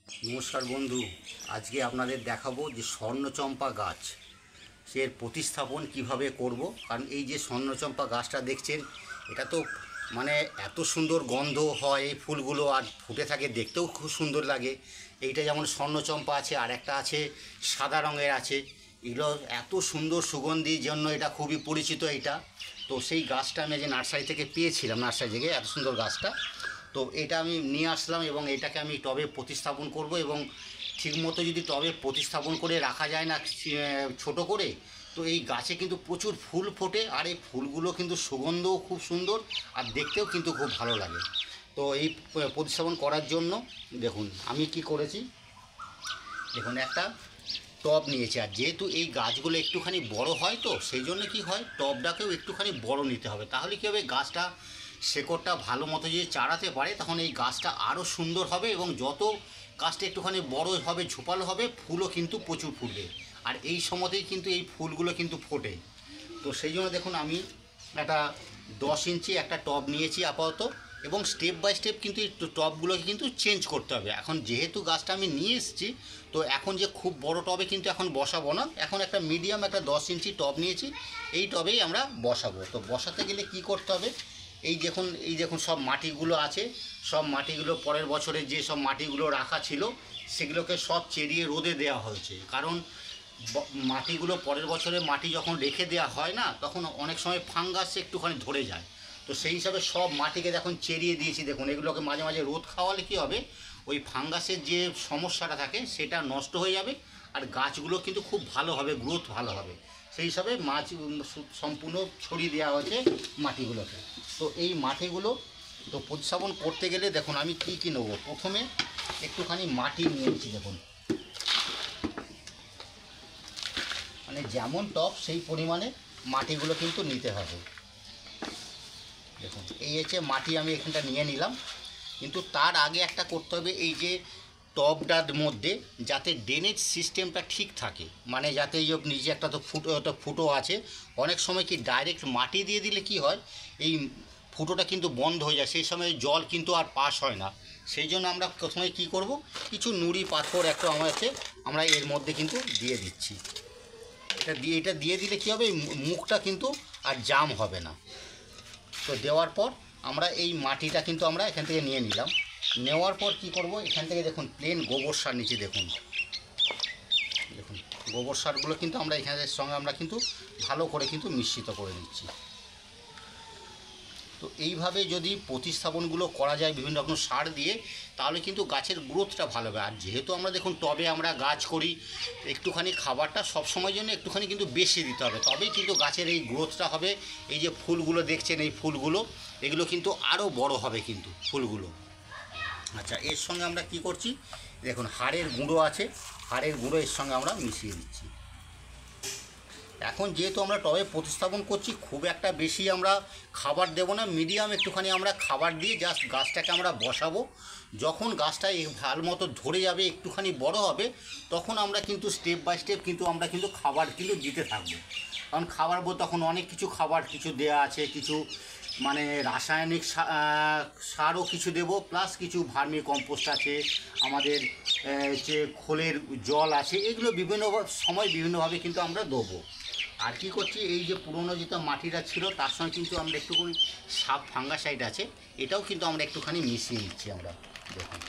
নমস্কার বন্ধু, আজকে আপনাদের দেখাবো যে স্বর্ণচম্পা গাছ এর প্রতিস্থাপন কিভাবে করব। কারণ এই যে স্বর্ণচম্পা গাছটা দেখছেন, এটা তো মানে এত সুন্দর গন্ধ হয় এই ফুলগুলো, আর ফুটে থাকে, দেখতেও খুব সুন্দর লাগে। এইটা যেমন স্বর্ণচম্পা আছে, আর একটা আছে সাদা রঙের আছে। এগুলো এত সুন্দর সুগন্ধির জন্য এটা খুবই পরিচিত এইটা। তো সেই গাছটা আমি যে নার্সারি থেকে পেয়েছিলাম, নার্সারি থেকে এত সুন্দর গাছটা, তো এটা আমি নিয়ে আসলাম এবং এটাকে আমি টবে প্রতিস্থাপন করব। এবং ঠিকমতো যদি টবে প্রতিস্থাপন করে রাখা যায় না ছোট করে, তো এই গাছে কিন্তু প্রচুর ফুল ফোটে, আর এই ফুলগুলো কিন্তু সুগন্ধও খুব সুন্দর, আর দেখতেও কিন্তু খুব ভালো লাগে। তো এই প্রতিস্থাপন করার জন্য দেখুন আমি কি করেছি। দেখুন একটা টব নিয়েছি, আর যেহেতু এই গাছগুলো একটুখানি বড় হয়, তো সেই জন্য কি হয়, টবটাকেও একটুখানি বড় নিতে হবে। তাহলে কী হবে, গাছটা শেকড়টা ভালো মতো যদি চাড়াতে পারে, তখন এই গাছটা আরও সুন্দর হবে। এবং যত গাছটা একটুখানি বড় হবে, ঝোপালো হবে, ফুলও কিন্তু প্রচুর ফুটবে। আর এই সময়তেই কিন্তু এই ফুলগুলো কিন্তু ফোটে। তো সেই জন্য দেখুন আমি একটা 10 ইঞ্চি একটা টব নিয়েছি আপাতত, এবং স্টেপ বাই স্টেপ কিন্তু এই টবগুলোকে কিন্তু চেঞ্জ করতে হবে। এখন যেহেতু গাছটা আমি নিয়ে এসেছি, তো এখন যে খুব বড় টবে কিন্তু এখন বসাবো না, এখন একটা মিডিয়াম একটা 10 ইঞ্চি টব নিয়েছি, এই টবেই আমরা বসাবো। তো বসাতে গেলে কি করতে হবে, এই দেখুন সব মাটিগুলো আছে, সব মাটিগুলো পরের বছরে যে সব মাটিগুলো রাখা ছিল, সেগুলোকে সব চেরিয়ে রোদে দেওয়া হয়েছে। কারণ মাটিগুলো পরের বছরে মাটি যখন রেখে দেওয়া হয় না, তখন অনেক সময় ফাঙ্গাস একটুখানি ধরে যায়। তো সেই হিসাবে সব মাটিকে এখন চেরিয়ে দিয়েছি। দেখুন এগুলোকে মাঝে মাঝে রোদ খাওয়ালে কী হবে, ওই ফাঙ্গাসের যে সমস্যাটা থাকে সেটা নষ্ট হয়ে যাবে, আর গাছগুলো কিন্তু খুব ভালো হবে, গ্রোথ ভালো হবে। সেই হিসাবে মাছ সম্পূর্ণ ছড়িয়ে দেওয়া হয়েছে মাটিগুলোকে। তো এই মাটিগুলো তো প্রতিস্থাপন করতে গেলে দেখুন আমি কী কী নেবো। প্রথমে একটুখানি মাটি নিয়েছি, দেখুন মানে যেমন টব সেই পরিমাণে মাটিগুলো কিন্তু নিতে হবে। দেখুন এই হচ্ছে মাটি আমি এখানটা নিয়ে নিলাম। কিন্তু তার আগে একটা করতে হবে, এই যে টবটার মধ্যে যাতে ড্রেনেজ সিস্টেমটা ঠিক থাকে, মানে যাতে এই নিচে একটা তো ফুটো আছে। অনেক সময় কি ডাইরেক্ট মাটি দিয়ে দিলে কি হয়, এই ফুটোটা কিন্তু বন্ধ হয়ে যায়, সেই সময় জল কিন্তু আর পাস হয় না। সেই জন্য আমরা প্রথমে কি করব, কিছু নুড়ি পাথর একটু আমরা এর মধ্যে কিন্তু দিয়ে দিচ্ছি। এটা দিয়ে দিলে কী হবে, মুখটা কিন্তু আর জাম হবে না। তো দেওয়ার পর আমরা এই মাটিটা কিন্তু আমরা এখান থেকে নিয়ে নিলাম। নেওয়ার পর কি করব, এখান থেকে দেখুন প্লেন গোবর সার নিচে দেখুন গোবর সারগুলো কিন্তু আমরা এখানের সঙ্গে আমরা কিন্তু ভালো করে কিন্তু মিশ্রিত করে দিচ্ছি। তো এইভাবে যদি প্রতিস্থাপনগুলো করা যায় বিভিন্ন রকম সার দিয়ে, তাহলে কিন্তু গাছের গ্রোথটা ভালো হবে। আর যেহেতু আমরা দেখুন টবে আমরা গাছ করি, একটুখানি খাবারটা সবসময়ের জন্য একটুখানি কিন্তু বেশি দিতে হবে, তবেই কিন্তু গাছের এই গ্রোথটা হবে। এই যে ফুলগুলো দেখছেন, এই ফুলগুলো এগুলো কিন্তু আরও বড় হবে কিন্তু ফুলগুলো। আচ্ছা, এর সঙ্গে আমরা কি করছি, দেখুন হাড়ের গুঁড়ো আছে, হাড়ের গুঁড়ো এর সঙ্গে আমরা মিশিয়ে দিচ্ছি। এখন যেহেতু আমরা টবে প্রতিস্থাপন করছি, খুব একটা বেশি আমরা খাবার দেব না, মিডিয়াম একটুখানি আমরা খাবার দিয়ে জাস্ট গাছটাকে আমরা বসাবো। যখন গাছটা ভালো মতো ধরে যাবে, একটুখানি বড় হবে, তখন আমরা কিন্তু স্টেপ বাই স্টেপ কিন্তু আমরা কিন্তু খাবার কিন্তু দিতে থাকবো। কারণ খাবার বলতে তখন অনেক কিছু খাবার কিছু দেয়া আছে, কিছু মানে রাসায়নিক সারও কিছু দেব, প্লাস কিছু ভার্মি কম্পোস্ট আছে, আমাদের যে খোলের জল আছে, এগুলো বিভিন্ন সময় বিভিন্নভাবে কিন্তু আমরা দেবো। আর কি করছি, এই যে পুরনো যেটা মাটিটা ছিল, তার সঙ্গে কিন্তু আমরা একটুখানি ফাঙ্গাসাইড আছে, এটাও কিন্তু আমরা একটুখানি মিশিয়ে নিচ্ছি আমরা। দেখুন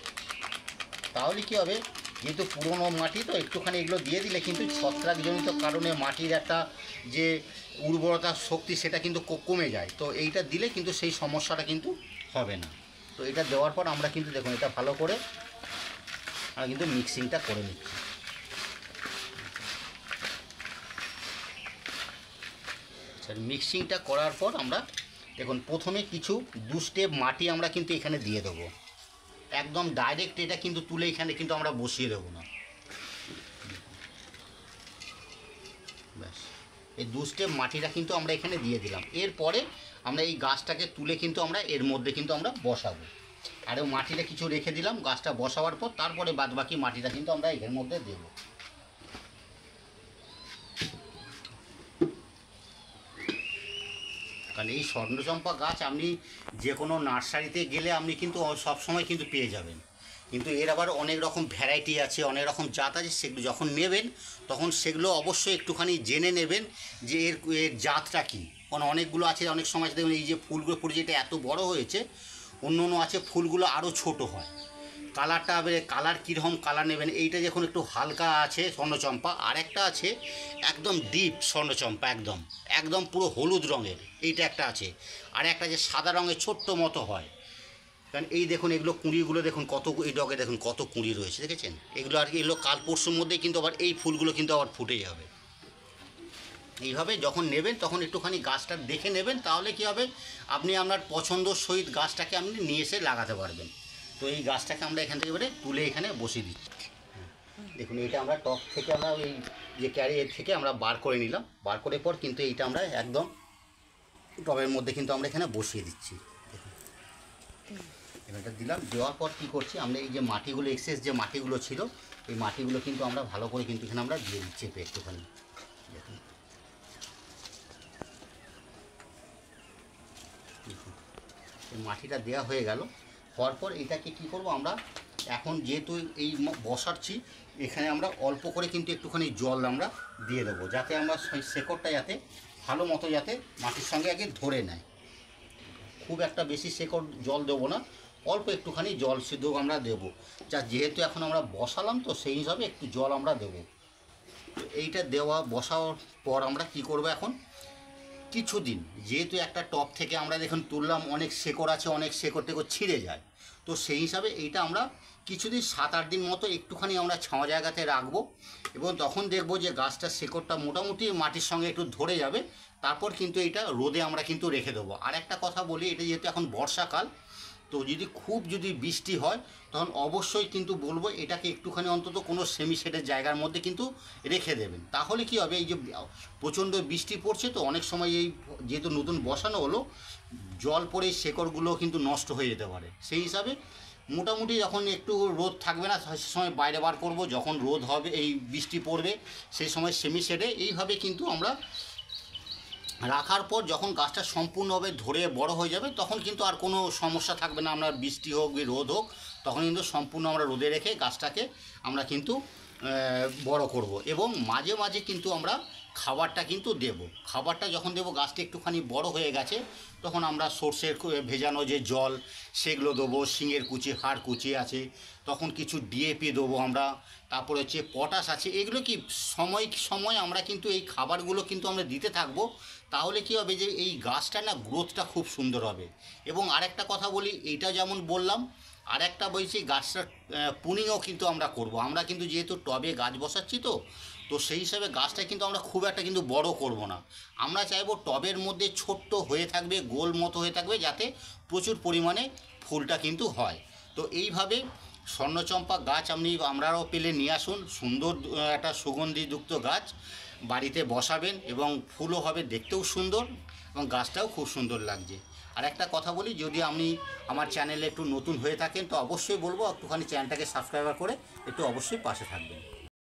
তাহলে কী হবে, যেহেতু পুরনো মাটি, তো একটুখানি এগুলো দিয়ে দিলে কিন্তু ছত্রাকজনিত কারণে মাটির একটা যে উর্বরতা শক্তি, সেটা কিন্তু কমে যায়। তো এইটা দিলে কিন্তু সেই সমস্যাটা কিন্তু হবে না। তো এটা দেওয়ার পর আমরা কিন্তু দেখুন এটা ভালো করে আমরা কিন্তু মিক্সিংটা করে নিচ্ছি। মিক্সিংটা করার পর আমরা দেখুন প্রথমে কিছু 2 স্টেপ মাটি আমরা কিন্তু এখানে দিয়ে দেবো। একদম ডাইরেক্ট এটা কিন্তু তুলে এখানে কিন্তু আমরা বসিয়ে দেবো না। ব্যাস, এই 2 স্টেপ মাটিটা কিন্তু আমরা এখানে দিয়ে দিলাম। এরপরে আমরা এই গাছটাকে তুলে কিন্তু আমরা এর মধ্যে কিন্তু আমরা বসাবো। আর মাটিটা কিছু রেখে দিলাম গাছটা বসাবার পর, তারপরে বাদবাকি মাটিটা কিন্তু আমরা এর মধ্যে দেবো। কারণ এই স্বর্ণচম্পা গাছ আপনি যে কোনো নার্সারিতে গেলে আপনি কিন্তু সবসময় কিন্তু পেয়ে যাবেন। কিন্তু এর আবার অনেক রকম ভ্যারাইটি আছে, অনেক রকম জাত আছে। সেগুলো যখন নেবেন তখন সেগুলো অবশ্যই একটুখানি জেনে নেবেন যে এর এর জাতটা কী। কারণ অনেকগুলো আছে, অনেক সময় দেখবেন এই যে ফুলগুলো ফুটে যেটা এত বড় হয়েছে, অন্য অন্য আছে ফুলগুলো আরও ছোট হয়। কালারটা কালার কীরকম কালার নেবেন, এইটা যখন একটু হালকা আছে স্বর্ণচম্পা, আর একটা আছে একদম ডিপ স্বর্ণচম্পা, একদম একদম পুরো হলুদ রঙের, এইটা একটা আছে। আর একটা যে সাদা রঙের ছোট্ট মতো হয়। কারণ এই দেখুন এগুলো কুঁড়িগুলো দেখুন কত, এই ডগে দেখুন কত কুঁড়ি রয়েছে, দেখেছেন? এগুলো আর কি, এগুলো কাল পরশুর মধ্যেই কিন্তু আবার এই ফুলগুলো কিন্তু আবার ফুটে যাবে। এইভাবে যখন নেবেন তখন একটুখানি গাছটা দেখে নেবেন, তাহলে কী হবে, আপনি আপনার পছন্দর সহিত গাছটাকে আপনি নিয়ে এসে লাগাতে পারবেন। তো এই গাছটাকে আমরা এখান থেকে তুলে এখানে বসিয়ে দিচ্ছি। দেখুন এইটা আমরা টপ থেকে আমরা ওই যে ক্যারিয়ার থেকে আমরা বার করে নিলাম, বার করে পর কিন্তু এইটা আমরা একদম টবের মধ্যে কিন্তু আমরা এখানে বসিয়ে দিচ্ছি। দেখুন এবারটা দিলাম, দেওয়ার পর কী করছি আমরা, এই যে মাটিগুলো এক্সেস যে মাটিগুলো ছিল, এই মাটিগুলো কিন্তু আমরা ভালো করে কিন্তু এখানে আমরা দিয়ে দিচ্ছি একটুখানি। দেখুন এই মাটিটা দেওয়া হয়ে গেল। হওয়ার পর এটাকে কী করব আমরা, এখন যেহেতু এই বসাচ্ছি, এখানে আমরা অল্প করে কিন্তু একটুখানি জল আমরা দিয়ে দেবো, যাতে আমরা শেকড়টা যাতে ভালো মতো যাতে মাটির সঙ্গে আগে ধরে নেয়। খুব একটা বেশি শেকড় জল দেবো না, অল্প একটুখানি জল সিদ্ধ আমরা দেবো, যা যেহেতু এখন আমরা বসালাম তো সেই হিসাবে একটু জল আমরা দেবো। তো এইটা দেওয়া বসানোর পর আমরা কি করব, এখন কিছুদিন যেহেতু একটা টপ থেকে আমরা দেখুন তুললাম, অনেক শেকড় আছে, অনেক শেকড় টেকড় ছিঁড়ে যায়, তো সেই হিসাবে এইটা আমরা কিছুদিন 7-8 দিন মতো একটুখানি আমরা ছাওয়া জায়গাতে রাখবো, এবং তখন দেখব যে গাছটার শেকড়টা মোটামুটি মাটির সঙ্গে একটু ধরে যাবে। তারপর কিন্তু এটা রোদে আমরা কিন্তু রেখে দেবো। আর একটা কথা বলি, এটা যেহেতু এখন বর্ষাকাল, তো যদি বৃষ্টি হয় তখন অবশ্যই কিন্তু বলবো এটাকে একটুখানি অন্তত কোনো সেমি শেডের জায়গার মধ্যে কিন্তু রেখে দেবেন। তাহলে কি হবে, এই যে প্রচণ্ড বৃষ্টি পড়ছে তো অনেক সময় এই যেহেতু নতুন বসানো হলো, জল পড়ে শেকড়গুলো কিন্তু নষ্ট হয়ে যেতে পারে। সেই হিসাবে মোটামুটি যখন একটু রোদ থাকবে না সে সময় বাইরে বার করব, যখন রোদ হবে এই বৃষ্টি পড়বে সেই সময় সেমি শেডে এইভাবে কিন্তু আমরা রাখার পর যখন গাছটা সম্পূর্ণভাবে ধরে বড় হয়ে যাবে তখন কিন্তু আর কোনো সমস্যা থাকবে না। আমরা বৃষ্টি হোক কি রোদ হোক, তখন কিন্তু সম্পূর্ণ আমরা রোদে রেখে গাছটাকে আমরা কিন্তু বড় করব। এবং মাঝে মাঝে কিন্তু আমরা খাবারটা কিন্তু দেব। খাবারটা যখন দেব, গাছটা একটুখানি বড় হয়ে গেছে, তখন আমরা সর্ষের ভেজানো যে জল সেগুলো দেবো, শিঙের কুচি, হাড় কুচি আছে, তখন কিছু ডিএপি দেবো আমরা, তারপরে হচ্ছে পটাশ আছে। এগুলো কি সময় সময় আমরা কিন্তু এই খাবারগুলো কিন্তু আমরা দিতে থাকবো। তাহলে কী হবে, যে এই গাছটা না গ্রোথটা খুব সুন্দর হবে। এবং আরেকটা কথা বলি, এইটা যেমন বললাম, আর একটা বলছি গাছটার পুনিংও কিন্তু আমরা করব। আমরা কিন্তু যেহেতু টবে গাছ বসাচ্ছি তো সেই হিসাবে গাছটা কিন্তু আমরা খুব একটা কিন্তু বড় করব না। আমরা চাইবো টবের মধ্যে ছোট্ট হয়ে থাকবে, গোল মতো হয়ে থাকবে, যাতে প্রচুর পরিমাণে ফুলটা কিন্তু হয়। তো এইভাবে স্বর্ণচম্পা গাছ আমরাও পেলে নিয়ে আসুন, সুন্দর একটা সুগন্ধিযুক্ত গাছ বাড়িতে বসাবেন, এবং ফুলও হবে, দেখতেও সুন্দর, এবং গাছটাও খুব সুন্দর লাগছে। আর একটা কথা বলি, যদি আপনি আমার চ্যানেলে একটু নতুন হয়ে থাকেন তো অবশ্যই বলবো একটুখানি চ্যানেলটাকে সাবস্ক্রাইব করে একটু অবশ্যই পাশে থাকবেন।